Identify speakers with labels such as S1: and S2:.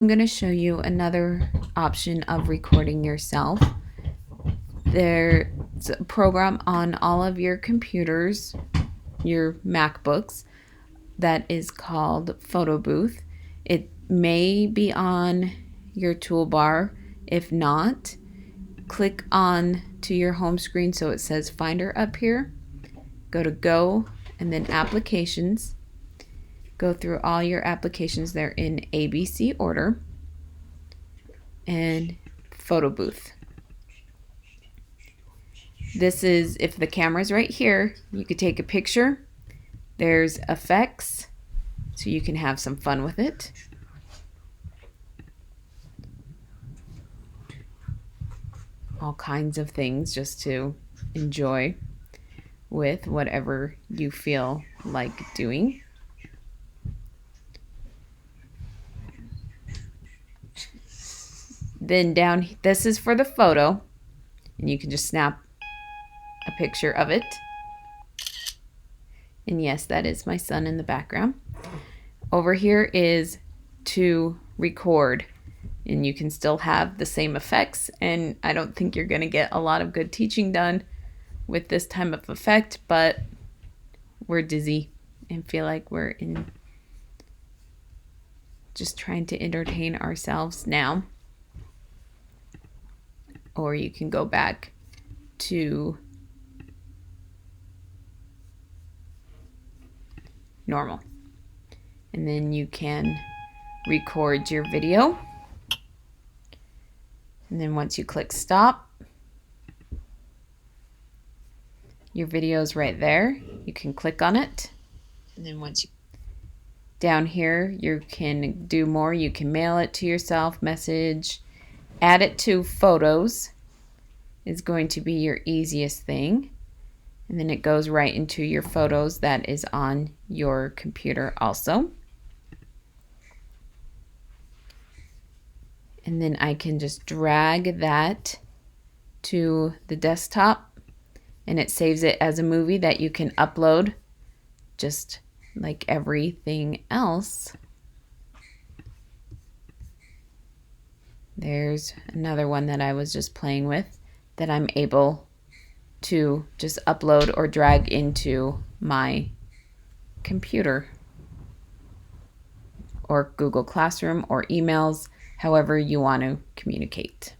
S1: I'm going to show you another option of recording yourself. There's a program on all of your computers, your MacBooks, that is called Photo Booth. It may be on your toolbar. If not, click on to your home screen so it says Finder up here. Go to Go and then Applications. Go through all your applications. They're in ABC order. And Photo Booth. This is, if the camera's right here, you could take a picture. There's effects, so you can have some fun with it. All kinds of things just to enjoy with whatever you feel like doing. Then down, this is for the photo, and you can just snap a picture of it. And yes, that is my son in the background. Over here is to record, and you can still have the same effects, and I don't think you're going to get a lot of good teaching done with this type of effect, but we're dizzy and feel like we're in just trying to entertain ourselves now. Or you can go back to normal. And then you can record your video. And then once you click stop, your video is right there. You can click on it. And then once you down here, you can do more. You can mail it to yourself, message, add it to photos is going to be your easiest thing. And then it goes right into your photos that is on your computer also. And then I can just drag that to the desktop, and it saves it as a movie that you can upload just like everything else. There's another one that I was just playing with that I'm able to just upload or drag into my computer or Google Classroom or emails, however you want to communicate.